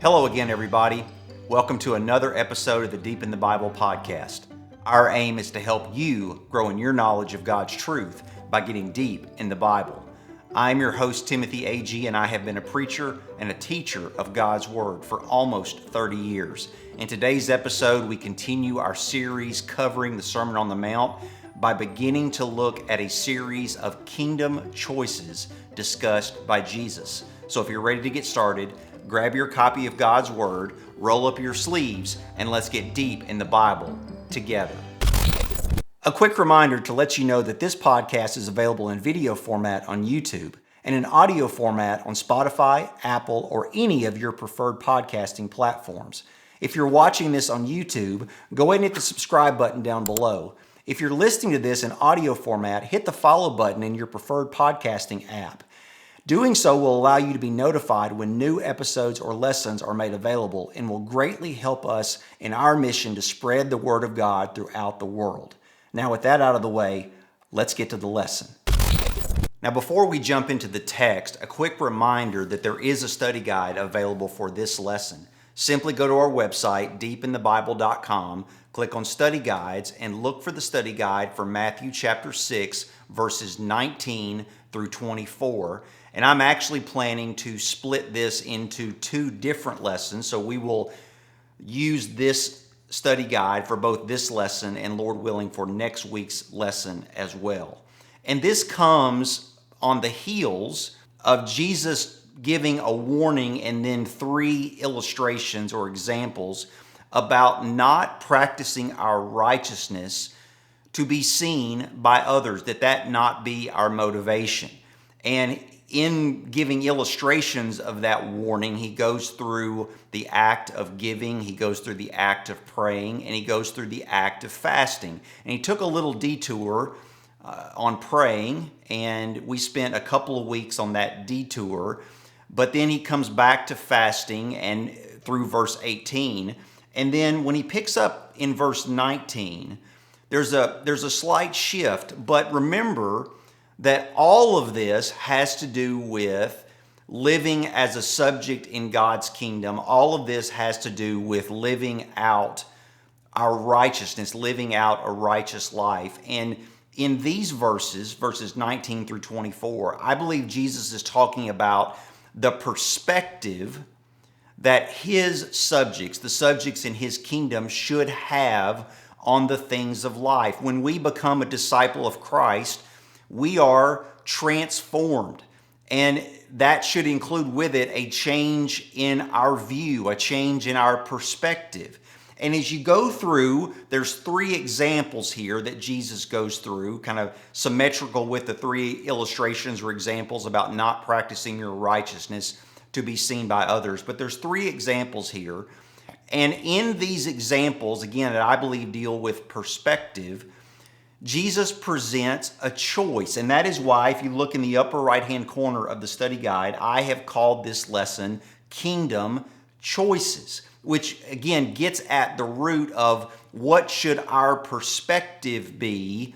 Hello again, everybody. Welcome to another episode of the Deep in the Bible podcast. Our aim is to help you grow in your knowledge of God's truth by getting deep in the Bible. I'm your host, Timothy Agee, and I have been a preacher and a teacher of God's Word for almost 30 years. In today's episode, we continue our series covering the Sermon on the Mount by beginning to look at a series of kingdom choices discussed by Jesus. So if you're ready to get started, grab your copy of God's Word, roll up your sleeves, and let's get deep in the Bible together. A quick reminder to let you know that this podcast is available in video format on YouTube and in audio format on Spotify, Apple, or any of your preferred podcasting platforms. If you're watching this on YouTube, go ahead and hit the subscribe button down below. If you're listening to this in audio format, hit the follow button in your preferred podcasting app. Doing so will allow you to be notified when new episodes or lessons are made available and will greatly help us in our mission to spread the Word of God throughout the world. Now, with that out of the way, let's get to the lesson. Now, before we jump into the text, a quick reminder that there is a study guide available for this lesson. Simply go to our website, deepinthebible.com, click on Study Guides, and look for the study guide for Matthew chapter 6, verses 19 through 24. And I'm actually planning to split this into two different lessons, so we will use this study guide for both this lesson and, Lord willing, for next week's lesson as well. And this comes on the heels of Jesus giving a warning and then three illustrations or examples about not practicing our righteousness to be seen by others, that not be our motivation. And in giving illustrations of that warning, he goes through the act of giving, he goes through the act of praying, and he goes through the act of fasting. And he took a little detour on praying, and we spent a couple of weeks on that detour. But then he comes back to fasting and through verse 18. And then when he picks up in verse 19, there's a slight shift. But remember that all of this has to do with living as a subject in God's kingdom. All of this has to do with living out our righteousness, living out a righteous life. And in these verses 19 through 24, I believe Jesus is talking about the perspective that his subjects, the subjects in his kingdom, should have on the things of life. When we become a disciple of Christ, we are transformed, and that should include with it a change in our view, a change in our perspective. And as you go through, there's three examples here that Jesus goes through, kind of symmetrical with the three illustrations or examples about not practicing your righteousness to be seen by others. But there's three examples here. And in these examples, again, that I believe deal with perspective, Jesus presents a choice. And that is why, if you look in the upper right-hand corner of the study guide, I have called this lesson Kingdom Choices, which again gets at the root of what should our perspective be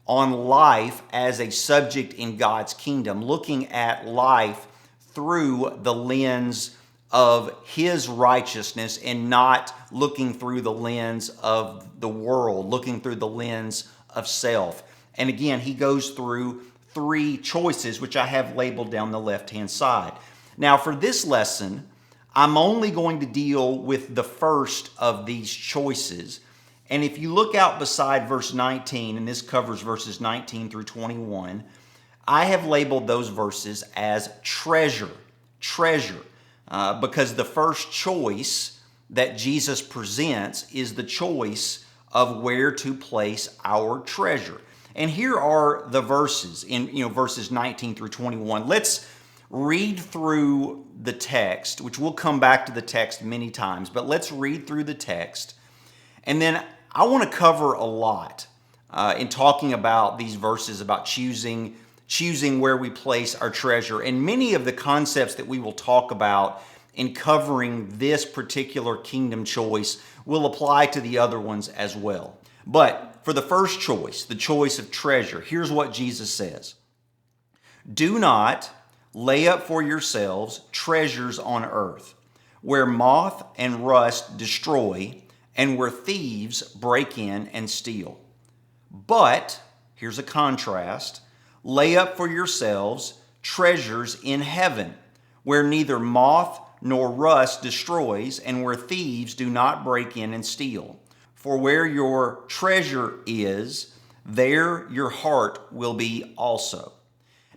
on life as a subject in God's kingdom, looking at life through the lens of his righteousness and not looking through the lens of the world, looking through the lens of self. And again, he goes through three choices, which I have labeled down the left-hand side. Now, for this lesson, I'm only going to deal with the first of these choices. And if you look out beside verse 19, and this covers verses 19 through 21, I have labeled those verses as treasure, because the first choice that Jesus presents is the choice of where to place our treasure. And here are the verses in verses 19 through 21. Let's read through the text, which we'll come back to the text many times, but let's read through the text. And then I want to cover a lot in talking about these verses, about choosing where we place our treasure. And many of the concepts that we will talk about in covering this particular kingdom choice will apply to the other ones as well. But for the first choice, the choice of treasure, here's what Jesus says. Do not lay up for yourselves treasures on earth, where moth and rust destroy, and where thieves break in and steal. But, here's a contrast, lay up for yourselves treasures in heaven, where neither moth nor rust destroys, and where thieves do not break in and steal. For where your treasure is, there your heart will be also.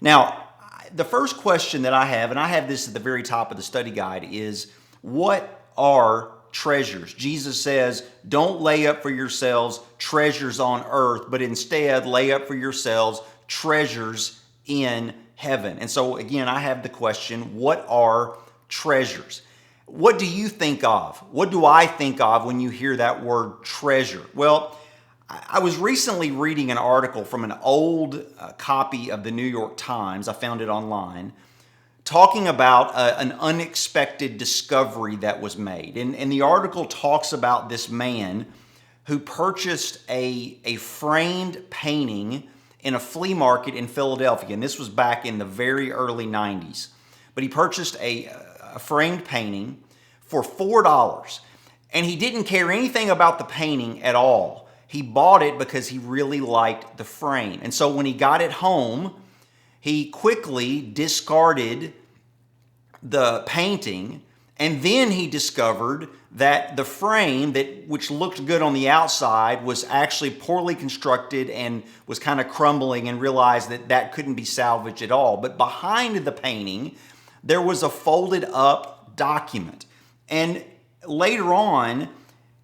Now, the first question that I have, and I have this at the very top of the study guide, is what are treasures? Jesus says, don't lay up for yourselves treasures on earth, but instead lay up for yourselves treasures in heaven. And so again, I have the question, what are treasures? What do you think of? What do I think of when you hear that word treasure? Well, I was recently reading an article from an old copy of the New York Times. I found it online, talking about an unexpected discovery that was made. And the article talks about this man who purchased a framed painting in a flea market in Philadelphia. And this was back in the very early 90s. But he purchased a framed painting for $4. And he didn't care anything about the painting at all. He bought it because he really liked the frame. And so when he got it home, he quickly discarded the painting, and then he discovered that the frame, which looked good on the outside, was actually poorly constructed and was kind of crumbling, and realized that couldn't be salvaged at all. But behind the painting, there was a folded up document. And later on,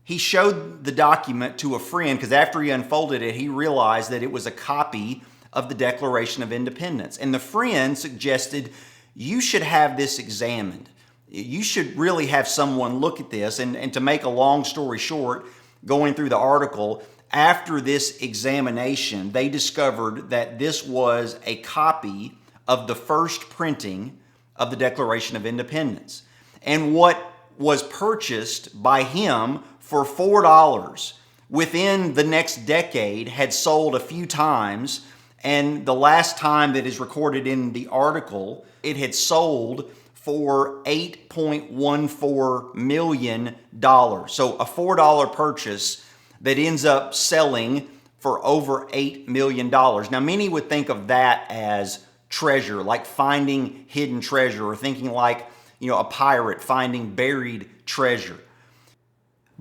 he showed the document to a friend because after he unfolded it, he realized that it was a copy of the Declaration of Independence. And the friend suggested, you should have this examined. You should really have someone look at this. And to make a long story short, going through the article, after this examination, they discovered that this was a copy of the first printing of the Declaration of Independence. And what was purchased by him for $4 within the next decade had sold a few times, and the last time that is recorded in the article, it had sold for $8.14 million. So a $4 purchase that ends up selling for over $8 million. Now, many would think of that as treasure, like finding hidden treasure, or thinking like, a pirate finding buried treasure.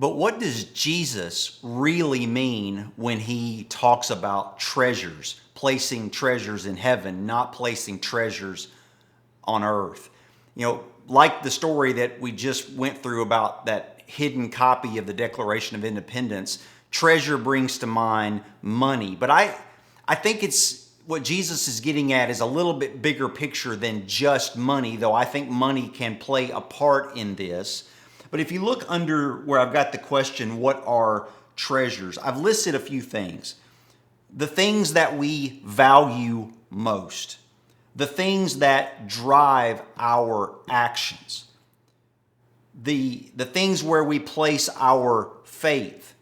But what does Jesus really mean when he talks about treasures, placing treasures in heaven, not placing treasures on earth? Like the story that we just went through about that hidden copy of the Declaration of Independence, treasure brings to mind money. But I think it's what Jesus is getting at is a little bit bigger picture than just money, though I think money can play a part in this. But if you look under where I've got the question, what are treasures? I've listed a few things. The things that we value most. The things that drive our actions. The things where we place our faith,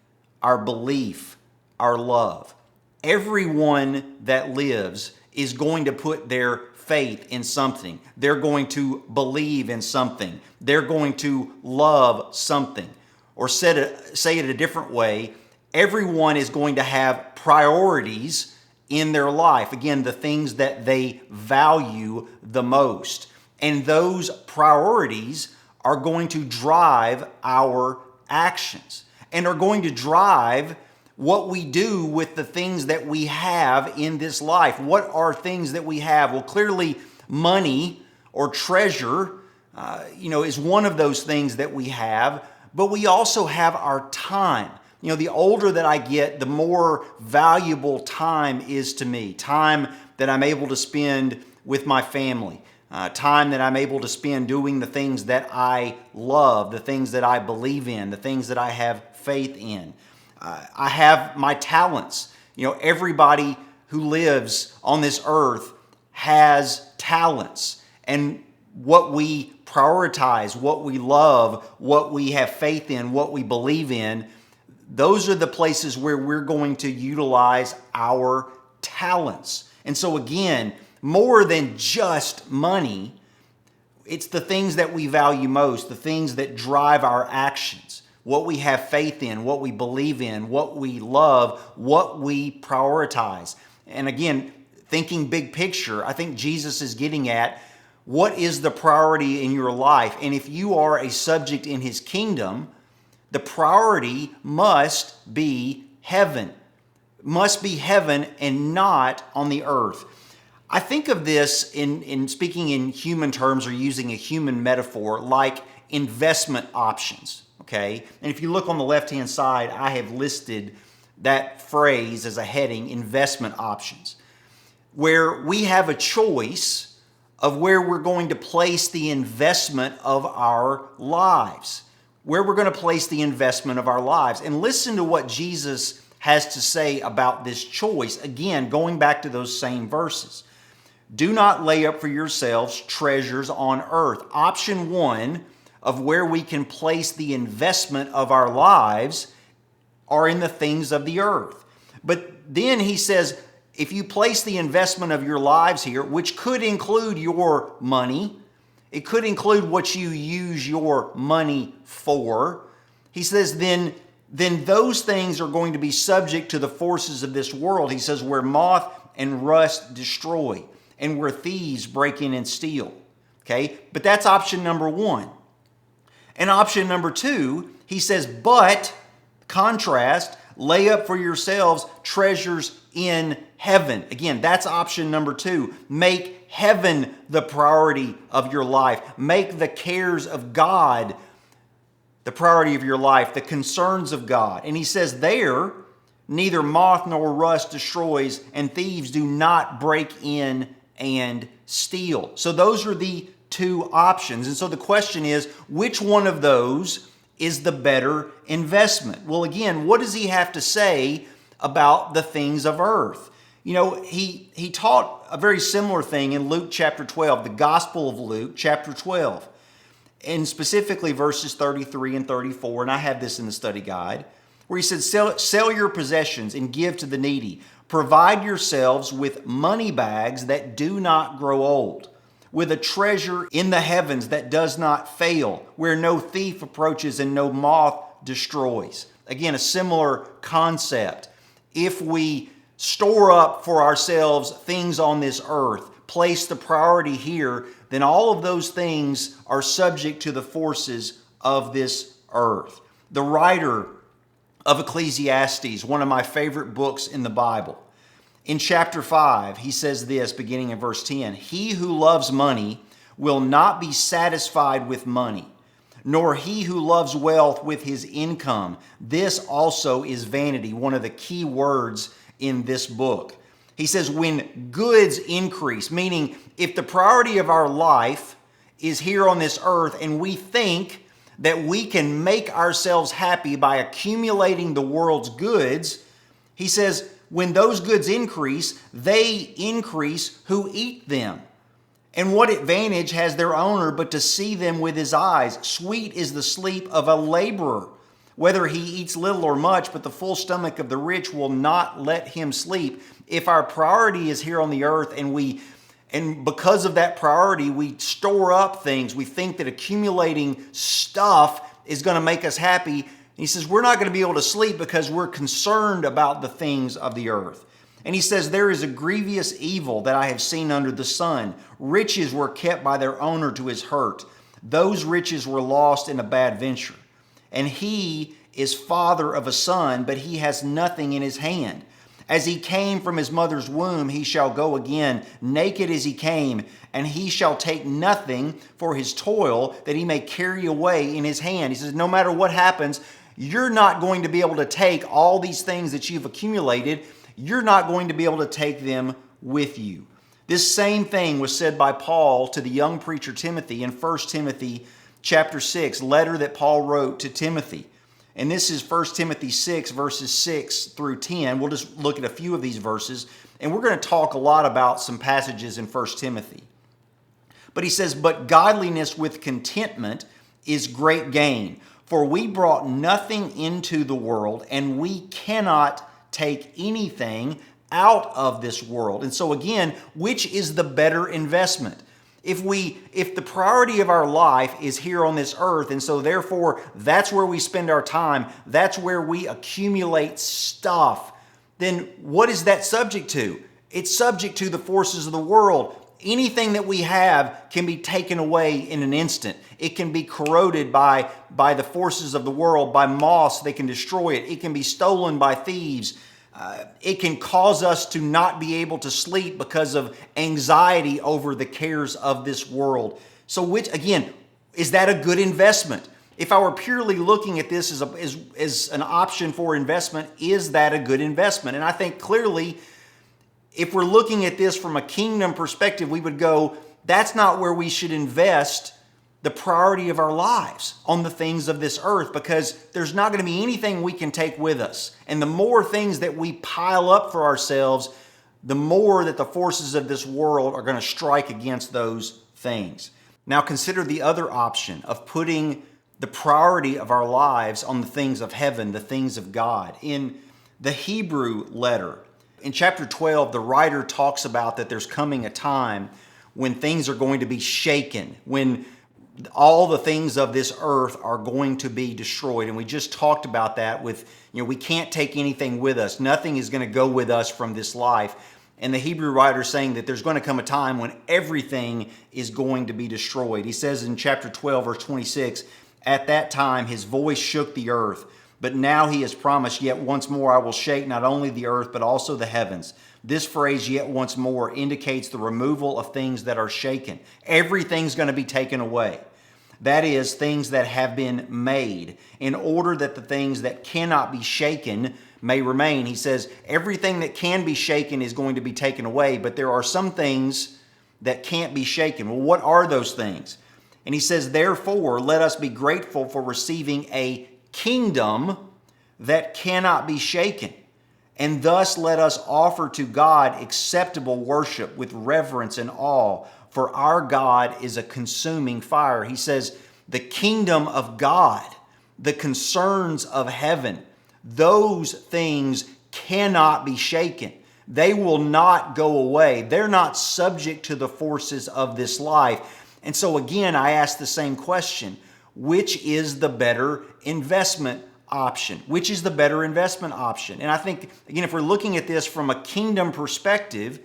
our belief, our love. Everyone that lives is going to put their faith in something. They're going to believe in something. They're going to love something. Or say it a different way, everyone is going to have priorities in their life. Again, the things that they value the most. And those priorities are going to drive our actions and are going to drive what we do with the things that we have in this life. What are things that we have? Well, clearly money or treasure, is one of those things that we have, but we also have our time. The older that I get, the more valuable time is to me. Time that I'm able to spend with my family. Time that I'm able to spend doing the things that I love, the things that I believe in, the things that I have faith in. I have my talents. Everybody who lives on this earth has talents. And what we prioritize, what we love, what we have faith in, what we believe in, those are the places where we're going to utilize our talents. And so again, more than just money, It's the things that we value most, the things that drive our actions, what we have faith in, what we believe in, what we love, what we prioritize. And again, thinking big picture, I think Jesus is getting at what is the priority in your life. And if you are a subject in his kingdom, the priority must be heaven. Must be heaven and not on the earth. I think of this in speaking in human terms or using a human metaphor like investment options, okay? And if you look on the left-hand side, I have listed that phrase as a heading, investment options, where we have a choice of where we're going to place the investment of our lives, where we're going to place the investment of our lives. And listen to what Jesus has to say about this choice. Again, going back to those same verses. Do not lay up for yourselves treasures on earth. Option one of where we can place the investment of our lives are in the things of the earth. But then he says, if you place the investment of your lives here, which could include your money, it could include what you use your money for, he says, then those things are going to be subject to the forces of this world. He says, where moth and rust destroy, and where thieves break in and steal. Okay? But that's option number one. And option number two, he says, but, contrast, lay up for yourselves treasures in heaven. Again, that's option number two. Make heaven the priority of your life. Make the cares of God the priority of your life, the concerns of God. And he says there, neither moth nor rust destroys, and thieves do not break in and steal. So those are the two options. And so the question is, which one of those is the better investment? Well, again, what does he have to say about the things of earth? You know, he taught a very similar thing in Luke chapter 12, the Gospel of Luke chapter 12, and specifically verses 33 and 34, and I have this in the study guide, where he said, sell your possessions and give to the needy. Provide yourselves with money bags that do not grow old, with a treasure in the heavens that does not fail, where no thief approaches and no moth destroys. Again, a similar concept. If we store up for ourselves things on this earth, place the priority here, then all of those things are subject to the forces of this earth. The writer of Ecclesiastes, one of my favorite books in the Bible, in chapter 5, he says this, beginning in verse 10, he who loves money will not be satisfied with money, nor he who loves wealth with his income. This also is vanity, one of the key words in this book. He says, when goods increase, meaning if the priority of our life is here on this earth and we think that we can make ourselves happy by accumulating the world's goods, he says, when those goods increase, they increase who eat them. And what advantage has their owner but to see them with his eyes? Sweet is the sleep of a laborer, whether he eats little or much, but the full stomach of the rich will not let him sleep. If our priority is here on the earth and because of that priority, we store up things, we think that accumulating stuff is going to make us happy. And he says, we're not going to be able to sleep because we're concerned about the things of the earth. And he says, there is a grievous evil that I have seen under the sun. Riches were kept by their owner to his hurt. Those riches were lost in a bad venture. And he is father of a son, but he has nothing in his hand. As he came from his mother's womb, he shall go again, naked as he came, and he shall take nothing for his toil that he may carry away in his hand. He says, no matter what happens, you're not going to be able to take all these things that you've accumulated. You're not going to be able to take them with you. This same thing was said by Paul to the young preacher Timothy in 1 Timothy chapter 6, letter that Paul wrote to Timothy. And this is 1 Timothy 6, verses 6 through 10. We'll just look at a few of these verses, and we're going to talk a lot about some passages in 1 Timothy. But he says, but godliness with contentment is great gain, for we brought nothing into the world, and we cannot take anything out of this world. And so again, which is the better investment? If the priority of our life is here on this earth, and so therefore that's where we spend our time, that's where we accumulate stuff, then what is that subject to? It's subject to the forces of the world. Anything that we have can be taken away in an instant. It can be corroded by the forces of the world, by moths. They can destroy it. It can be stolen by thieves. It can cause us to not be able to sleep because of anxiety over the cares of this world. So which, again, is that a good investment? If I were purely looking at this as an option for investment, is that a good investment? And I think clearly, if we're looking at this from a kingdom perspective, we would go, that's not where we should invest the priority of our lives, on the things of this earth, because there's not going to be anything we can take with us. And the more things that we pile up for ourselves, the more that the forces of this world are going to strike against those things. Now consider the other option of putting the priority of our lives on the things of heaven, the things of God. In the Hebrew letter, in chapter 12, the writer talks about that there's coming a time when things are going to be shaken, when all the things of this earth are going to be destroyed. And we just talked about that with, we can't take anything with us. Nothing is going to go with us from this life. And the Hebrew writer is saying that there's going to come a time when everything is going to be destroyed. He says in chapter 12, verse 26, at that time his voice shook the earth, but now he has promised, yet once more I will shake not only the earth, but also the heavens. This phrase, yet once more, indicates the removal of things that are shaken. Everything's going to be taken away. That is, things that have been made, in order that the things that cannot be shaken may remain. He says everything that can be shaken is going to be taken away, but there are some things that can't be shaken. Well, what are those things? And he says, therefore, let us be grateful for receiving a kingdom that cannot be shaken. And thus let us offer to God acceptable worship with reverence and awe, for our God is a consuming fire. He says the kingdom of God, the concerns of heaven, those things cannot be shaken. They will not go away. They're not subject to the forces of this life. And so again, I ask the same question. Which is the better investment option? Which is the better investment option? And I think, again, if we're looking at this from a kingdom perspective,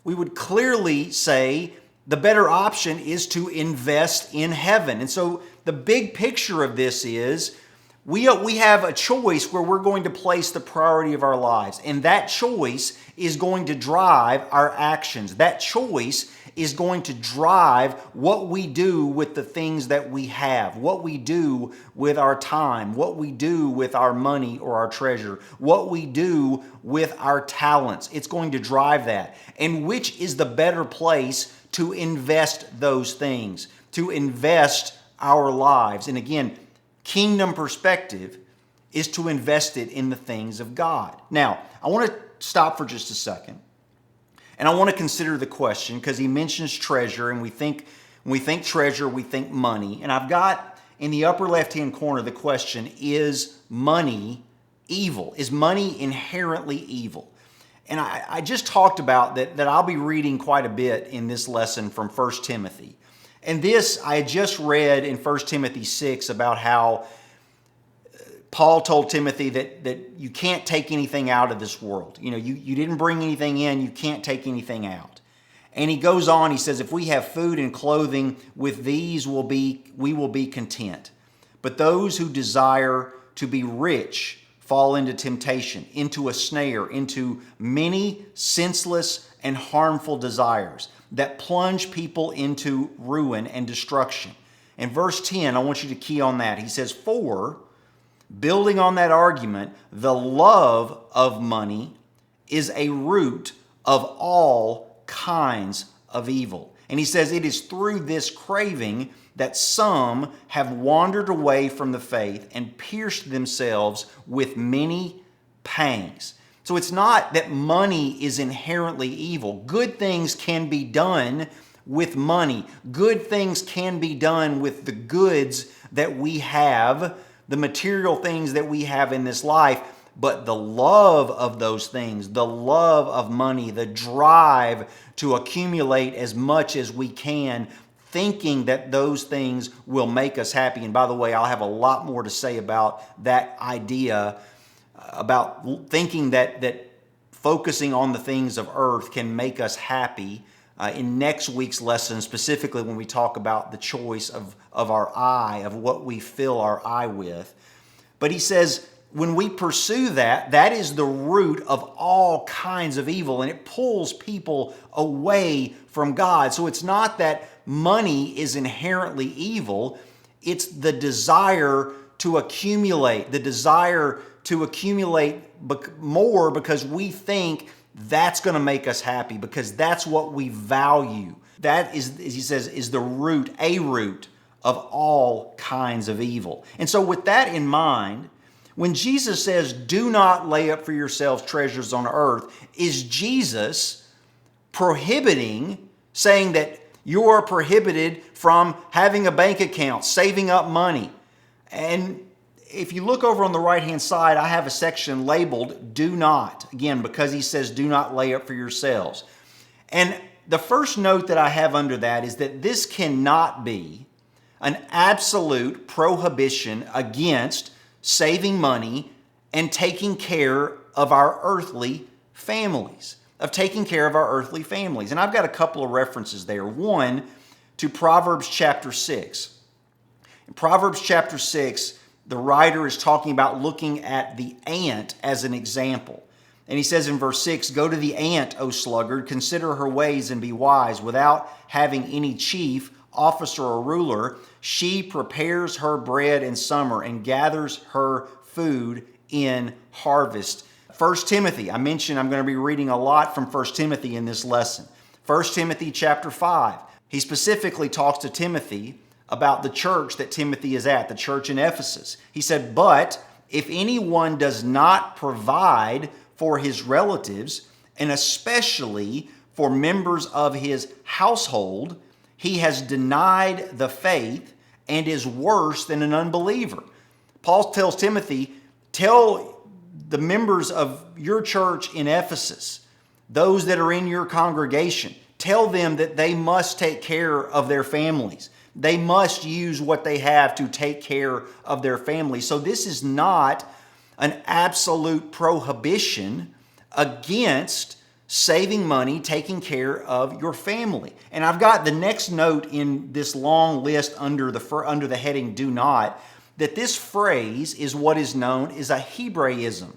we would clearly say the better option is to invest in heaven. And so the big picture of this is we have a choice where we're going to place the priority of our lives. And that choice is going to drive our actions. That choice is going to drive what we do with the things that we have, what we do with our time, what we do with our money or our treasure, what we do with our talents. It's going to drive that. And which is the better place to invest those things, to invest our lives? And again, kingdom perspective is to invest it in the things of God. Now, I want to stop for just a second. And I want to consider the question, because he mentions treasure, and when we think treasure, we think money. And I've got in the upper left-hand corner the question, is money evil? Is money inherently evil? And I just talked about that I'll be reading quite a bit in this lesson from 1 Timothy. And this I had just read in 1 Timothy 6 about how Paul told Timothy that you can't take anything out of this world. You didn't bring anything in, you can't take anything out. And he goes on, he says, if we have food and clothing, with these we will be content. But those who desire to be rich fall into temptation, into a snare, into many senseless and harmful desires that plunge people into ruin and destruction. In verse 10, I want you to key on that. He says, for, building on that argument, the love of money is a root of all kinds of evil. And he says it is through this craving that some have wandered away from the faith and pierced themselves with many pangs. So it's not that money is inherently evil. Good things can be done with money. Good things can be done with the goods that we have, the material things that we have in this life. but the love of those things, the love of money, the drive to accumulate as much as we can, thinking that those things will make us happy. And by the way, I'll have a lot more to say about that idea, about thinking that focusing on the things of earth can make us happy in next week's lesson, specifically when we talk about the choice of our eye, of what we fill our eye with. But he says, when we pursue that, that is the root of all kinds of evil, and it pulls people away from God. So it's not that money is inherently evil, it's the desire to accumulate, more because we think that's going to make us happy, because that's what we value. That is, as he says, is a root of all kinds of evil. And so with that in mind, when Jesus says, do not lay up for yourselves treasures on earth, is Jesus prohibiting, saying that you are prohibited from having a bank account, saving up money? And if you look over on the right-hand side, I have a section labeled do not, again, because he says do not lay up for yourselves. And the first note that I have under that is that this cannot be an absolute prohibition against saving money and taking care of our earthly families, And I've got a couple of references there. One, to Proverbs chapter 6. In Proverbs chapter 6, the writer is talking about looking at the ant as an example. And he says in verse 6, go to the ant, O sluggard, consider her ways and be wise. Without having any chief, officer, or ruler, she prepares her bread in summer and gathers her food in harvest. 1 Timothy, I mentioned I'm going to be reading a lot from 1 Timothy in this lesson. 1 Timothy chapter 5, he specifically talks to Timothy about the church that Timothy is at, the church in Ephesus. He said, but if anyone does not provide for his relatives, and especially for members of his household, he has denied the faith and is worse than an unbeliever. Paul tells Timothy, tell the members of your church in Ephesus, those that are in your congregation, tell them that they must take care of their families. They must use what they have to take care of their families. So this is not an absolute prohibition against saving money, taking care of your family. And I've got the next note in this long list under the heading do not, that this phrase is what is known as a Hebraism.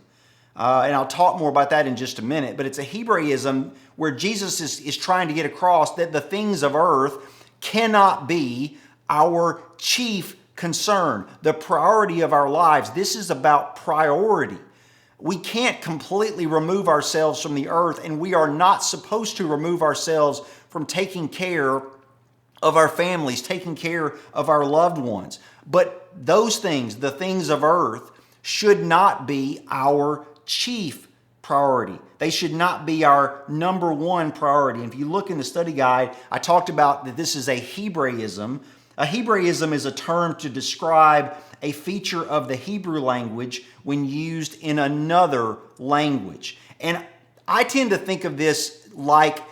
And I'll talk more about that in just a minute, but it's a Hebraism where Jesus is trying to get across that the things of earth cannot be our chief concern, the priority of our lives. This is about priority. We can't completely remove ourselves from the earth, and we are not supposed to remove ourselves from taking care of our families, taking care of our loved ones. But those things, the things of earth, should not be our chief priority. They should not be our number one priority. And if you look in the study guide, I talked about that this is a Hebraism. A Hebraism is a term to describe a feature of the Hebrew language when used in another language. And I tend to think of this like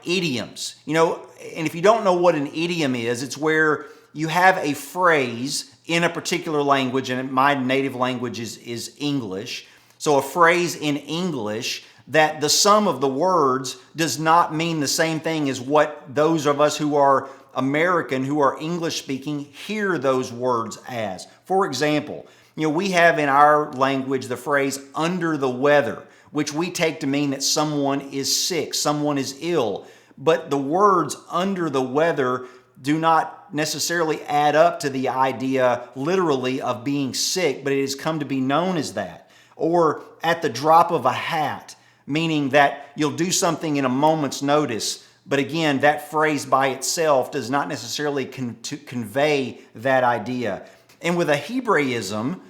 idioms. And if you don't know what an idiom is, it's where you have a phrase in a particular language, and my native language is English. So a phrase in English that the sum of the words does not mean the same thing as what those of us who are American, who are English speaking, hear those words as. For example, we have in our language the phrase under the weather, which we take to mean that someone is sick, someone is ill. But the words under the weather do not necessarily add up to the idea literally of being sick, but it has come to be known as that. Or at the drop of a hat, meaning that you'll do something in a moment's notice. But again, that phrase by itself does not necessarily convey that idea. And with a Hebraism,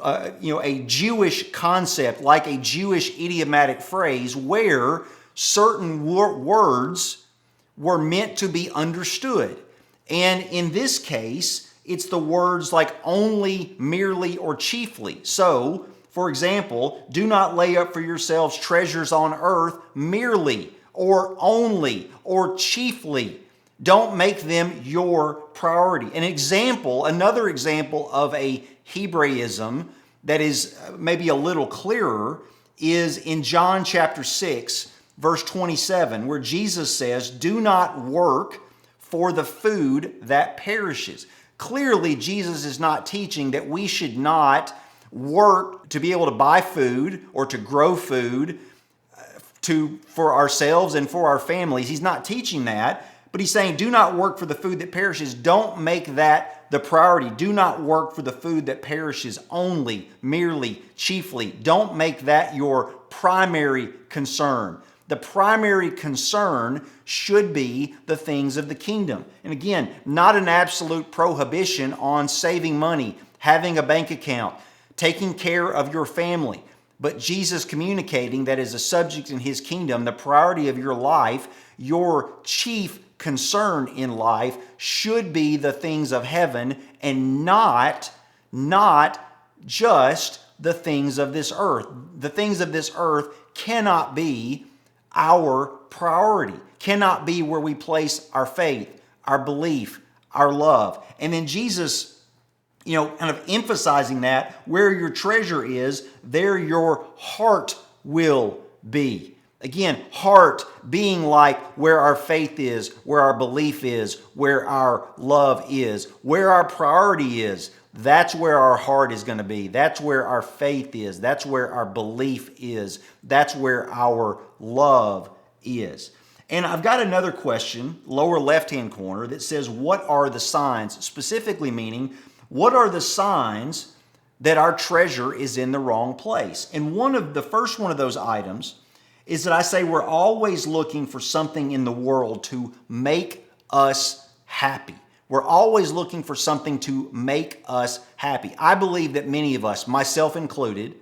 a Jewish concept, like a Jewish idiomatic phrase, where certain words were meant to be understood. And in this case, it's the words like only, merely, or chiefly. So, For example, do not lay up for yourselves treasures on earth merely or only or chiefly. Don't make them your priority. Another example of a Hebraism that is maybe a little clearer is in John chapter 6, verse 27, where Jesus says, do not work for the food that perishes. Clearly, Jesus is not teaching that we should not work to be able to buy food or to grow food for ourselves and for our families. He's not teaching that, but he's saying do not work for the food that perishes. Don't make that the priority. Do not work for the food that perishes only, merely, chiefly. Don't make that your primary concern. The primary concern should be the things of the kingdom. And again, not an absolute prohibition on saving money, having a bank account, taking care of your family. But Jesus communicating that as a subject in his kingdom, the priority of your life, your chief concern in life should be the things of heaven and not just the things of this earth. The things of this earth cannot be our priority, cannot be where we place our faith, our belief, our love. And then Jesus, kind of emphasizing that where your treasure is, there your heart will be. Again, heart being like where our faith is, where our belief is, where our love is, where our priority is. That's where our heart is going to be. That's where our faith is. That's where our belief is. That's where our love is. And I've got another question, lower left-hand corner, that says, what are the signs? Specifically meaning, what are the signs that our treasure is in the wrong place? And the first one of those items is that I say we're always looking for something in the world to make us happy. We're always looking for something to make us happy. I believe that many of us, myself included,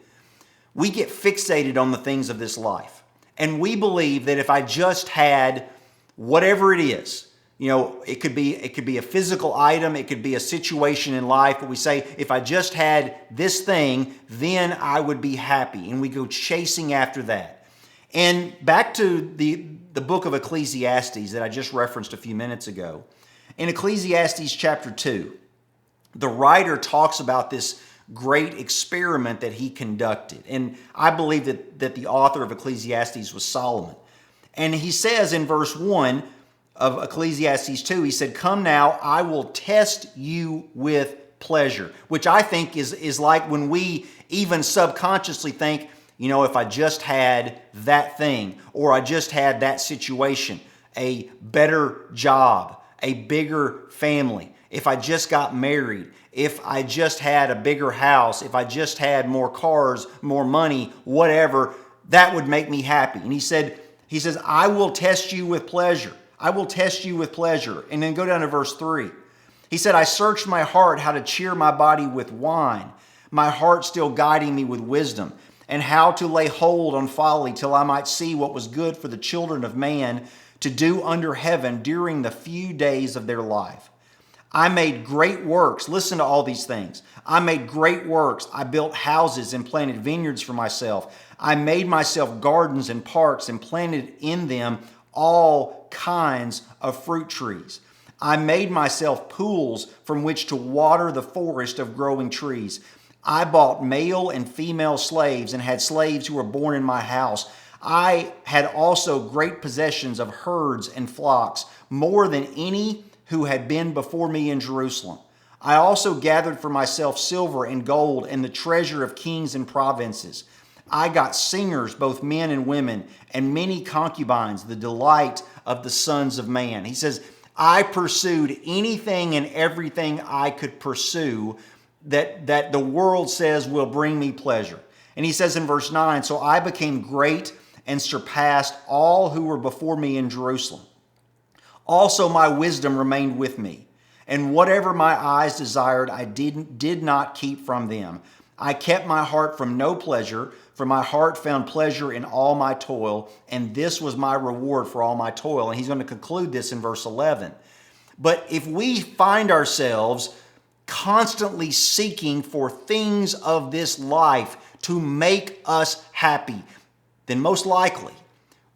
we get fixated on the things of this life. And we believe that if I just had whatever it is, it could be a physical item, it could be a situation in life, but we say, if I just had this thing, then I would be happy. And we go chasing after that. And back to the book of Ecclesiastes that I just referenced a few minutes ago. In Ecclesiastes chapter 2, the writer talks about this great experiment that he conducted. And I believe that the author of Ecclesiastes was Solomon. And he says in verse 1 of Ecclesiastes 2, he said, come now, I will test you with pleasure. Which I think is like when we even subconsciously think, if I just had that thing, or I just had that situation, a better job, a bigger family, if I just got married, if I just had a bigger house, if I just had more cars, more money, whatever, that would make me happy. And he says, I will test you with pleasure. I will test you with pleasure. And then go down to verse 3. He said, I searched my heart how to cheer my body with wine, my heart still guiding me with wisdom, and how to lay hold on folly till I might see what was good for the children of man to do under heaven during the few days of their life. I made great works. Listen to all these things. I made great works. I built houses and planted vineyards for myself. I made myself gardens and parks and planted in them all kinds of fruit trees. I made myself pools from which to water the forest of growing trees. I bought male and female slaves and had slaves who were born in my house. I had also great possessions of herds and flocks, more than any who had been before me in Jerusalem. I also gathered for myself silver and gold and the treasure of kings and provinces. I got singers, both men and women, and many concubines, the delight of the sons of man. He says, I pursued anything and everything I could pursue that the world says will bring me pleasure. And he says in verse 9, so I became great and surpassed all who were before me in Jerusalem. Also my wisdom remained with me, and whatever my eyes desired, I did not keep from them. I kept my heart from no pleasure, for my heart found pleasure in all my toil, and this was my reward for all my toil. And he's going to conclude this in verse 11. But if we find ourselves constantly seeking for things of this life to make us happy, then most likely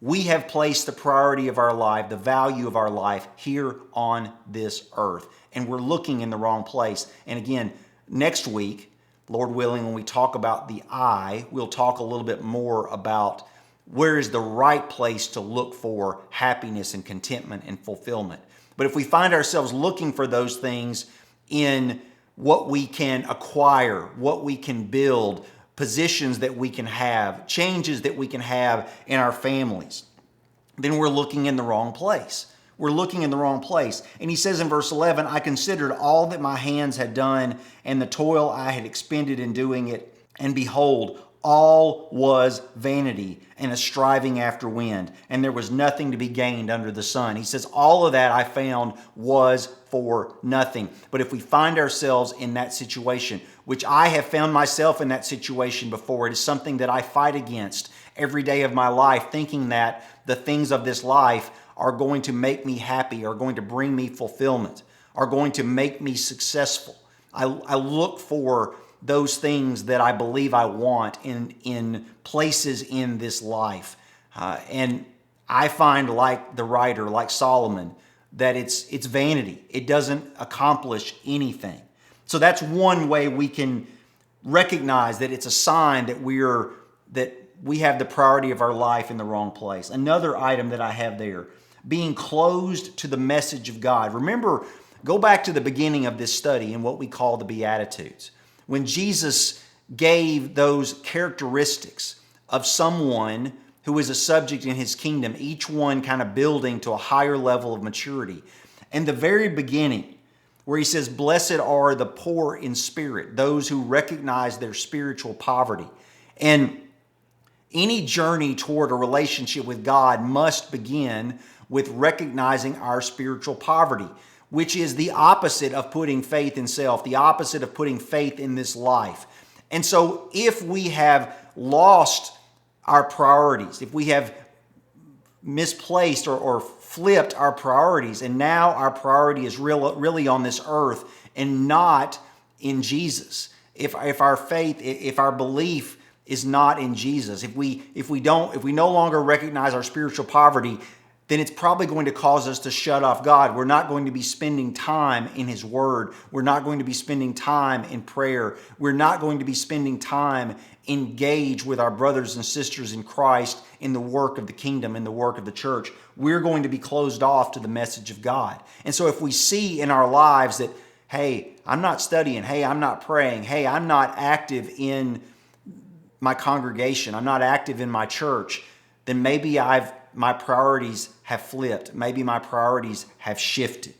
we have placed the priority of our life, the value of our life here on this earth. And we're looking in the wrong place. And again, next week, Lord willing, when we talk about the I, we'll talk a little bit more about where is the right place to look for happiness and contentment and fulfillment. But if we find ourselves looking for those things in what we can acquire, what we can build, positions that we can have, changes that we can have in our families, then we're looking in the wrong place. We're looking in the wrong place. And he says in verse 11, I considered all that my hands had done and the toil I had expended in doing it, and behold, all was vanity and a striving after wind, and there was nothing to be gained under the sun. He says, all of that I found was for nothing. But if we find ourselves in that situation, which I have found myself in that situation before, it is something that I fight against every day of my life, thinking that the things of this life are going to make me happy, are going to bring me fulfillment, are going to make me successful. I look for those things that I believe I want in places in this life. And I find, like the writer, like Solomon, that it's vanity. It doesn't accomplish anything. So that's one way we can recognize that it's a sign that we have the priority of our life in the wrong place. Another item that I have there, being closed to the message of God. Remember, go back to the beginning of this study in what we call the Beatitudes. When Jesus gave those characteristics of someone who is a subject in his kingdom, each one kind of building to a higher level of maturity. And the very beginning, where he says, blessed are the poor in spirit, those who recognize their spiritual poverty. And any journey toward a relationship with God must begin with recognizing our spiritual poverty, which is the opposite of putting faith in self, the opposite of putting faith in this life. And so if we have lost our priorities, if we have misplaced or flipped our priorities, and now our priority is really on this earth and not in Jesus, if our faith, if our belief is not in Jesus, if we no longer recognize our spiritual poverty, then it's probably going to cause us to shut off God. We're not going to be spending time in His Word. We're not going to be spending time in prayer. We're not going to be spending time engaged with our brothers and sisters in Christ in the work of the kingdom, in the work of the church. We're going to be closed off to the message of God. And so if we see in our lives that, hey, I'm not studying, hey, I'm not praying, hey, I'm not active in my congregation, I'm not active in my church, then maybe my priorities have flipped. Maybe my priorities have shifted.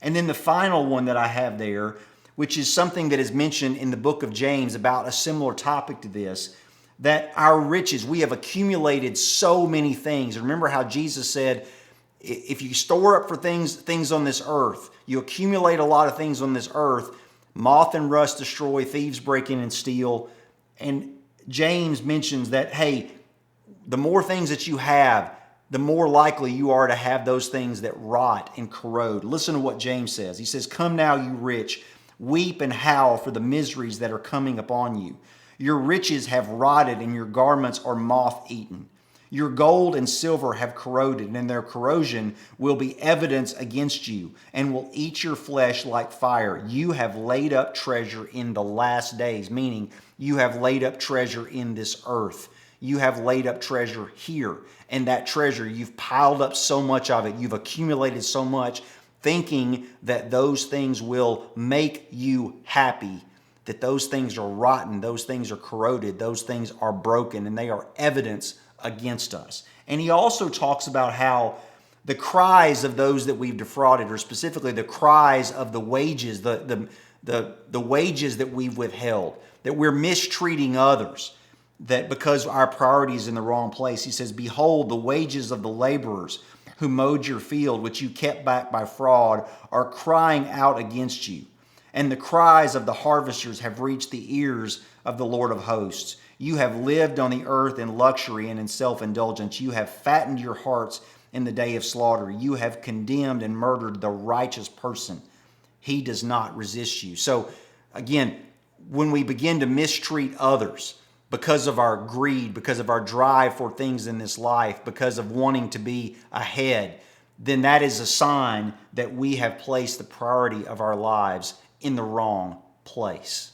And then the final one that I have there, which is something that is mentioned in the book of James about a similar topic to this, that our riches, we have accumulated so many things. Remember how Jesus said, if you store up for things on this earth, you accumulate a lot of things on this earth, moth and rust destroy, thieves break in and steal. And James mentions that, hey, the more things that you have, the more likely you are to have those things that rot and corrode. Listen to what James says. He says, come now, you rich, weep and howl for the miseries that are coming upon you. Your riches have rotted and your garments are moth-eaten. Your gold and silver have corroded, and their corrosion will be evidence against you and will eat your flesh like fire. You have laid up treasure in the last days, meaning you have laid up treasure in this earth. You have laid up treasure here, and that treasure, you've piled up so much of it. You've accumulated so much, thinking that those things will make you happy, that those things are rotten, those things are corroded, those things are broken, and they are evidence against us. And he also talks about how the cries of those that we've defrauded, or specifically the cries of the wages, the wages that we've withheld, that we're mistreating others, that because our priority is in the wrong place. He says, behold, the wages of the laborers who mowed your field, which you kept back by fraud, are crying out against you. And the cries of the harvesters have reached the ears of the Lord of hosts. You have lived on the earth in luxury and in self-indulgence. You have fattened your hearts in the day of slaughter. You have condemned and murdered the righteous person. He does not resist you. So again, when we begin to mistreat others, because of our greed, because of our drive for things in this life, because of wanting to be ahead, then that is a sign that we have placed the priority of our lives in the wrong place.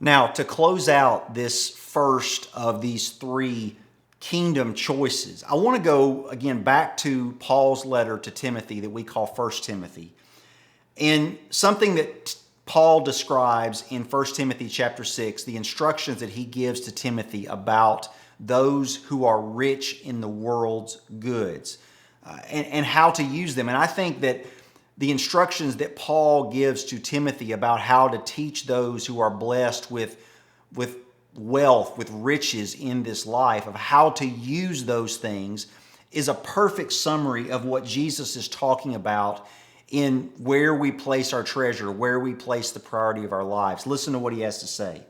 Now, to close out this first of these three kingdom choices, I want to go again back to Paul's letter to Timothy that we call 1 Timothy. And something that Paul describes in 1 Timothy chapter 6, the instructions that he gives to Timothy about those who are rich in the world's goods and how to use them. And I think that the instructions that Paul gives to Timothy about how to teach those who are blessed with wealth, with riches in this life, of how to use those things, is a perfect summary of what Jesus is talking about in where we place our treasure, where we place the priority of our lives. Listen to what he has to say.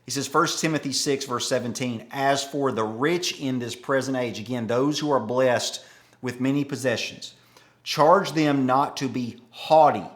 He says, 1 Timothy 6, verse 17, "As for the rich in this present age," again, those who are blessed with many possessions, "charge them not to be haughty,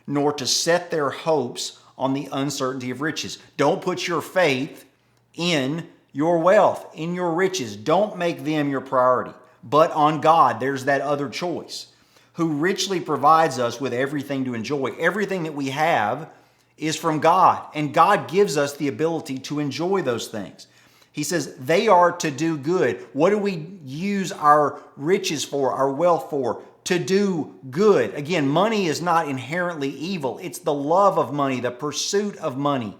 nor to set their hopes on the uncertainty of riches." Don't put your faith in your wealth, in your riches. Don't make them your priority, but on God. There's that other choice, who richly provides us with everything to enjoy. Everything that we have is from God, and God gives us the ability to enjoy those things. He says they are to do good. What do we use our riches for, our wealth for? To do good. Again, money is not inherently evil. It's the love of money, the pursuit of money,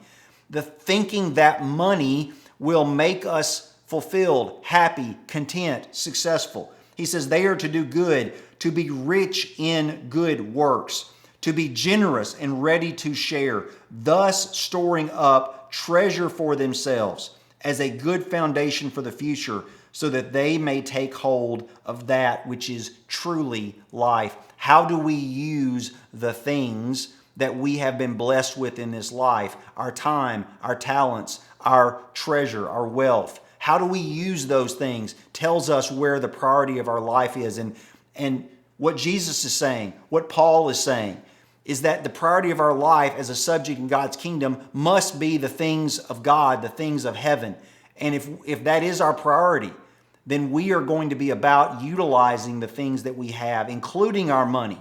the thinking that money will make us fulfilled, happy, content, successful. He says they are to do good, to be rich in good works, to be generous and ready to share, thus storing up treasure for themselves as a good foundation for the future, so that they may take hold of that which is truly life. How do we use the things that we have been blessed with in this life? Our time, our talents, our treasure, our wealth. How do we use those things tells us where the priority of our life is. And what Jesus is saying, what Paul is saying, is that the priority of our life as a subject in God's kingdom must be the things of God, the things of heaven. And if that is our priority, then we are going to be about utilizing the things that we have, including our money,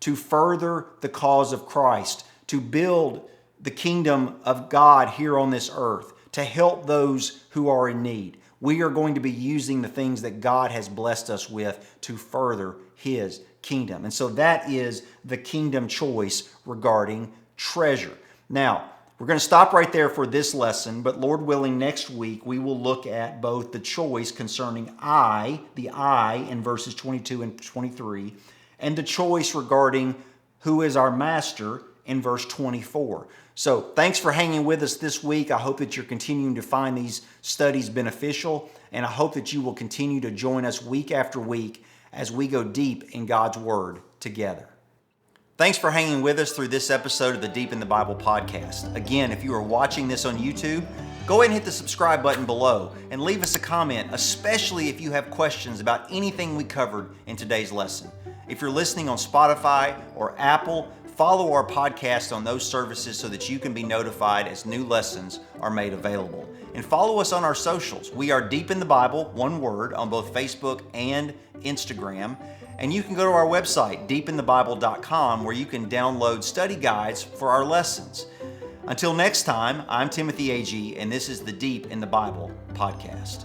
to further the cause of Christ, to build the kingdom of God here on this earth, to help those who are in need. We are going to be using the things that God has blessed us with to further His kingdom. And so that is the kingdom choice regarding treasure. Now, we're going to stop right there for this lesson, but Lord willing, next week we will look at both the choice concerning the I in verses 22 and 23, and the choice regarding who is our master in verse 24. So thanks for hanging with us this week. I hope that you're continuing to find these studies beneficial, and I hope that you will continue to join us week after week as we go deep in God's Word together. Thanks for hanging with us through this episode of the Deep in the Bible podcast. Again, if you are watching this on YouTube, go ahead and hit the subscribe button below and leave us a comment, especially if you have questions about anything we covered in today's lesson. If you're listening on Spotify or Apple, follow our podcast on those services so that you can be notified as new lessons are made available. And follow us on our socials. We are Deep in the Bible, one word, on both Facebook and Instagram. And you can go to our website, deepinthebible.com, where you can download study guides for our lessons. Until next time, I'm Timothy Agee, and this is the Deep in the Bible podcast.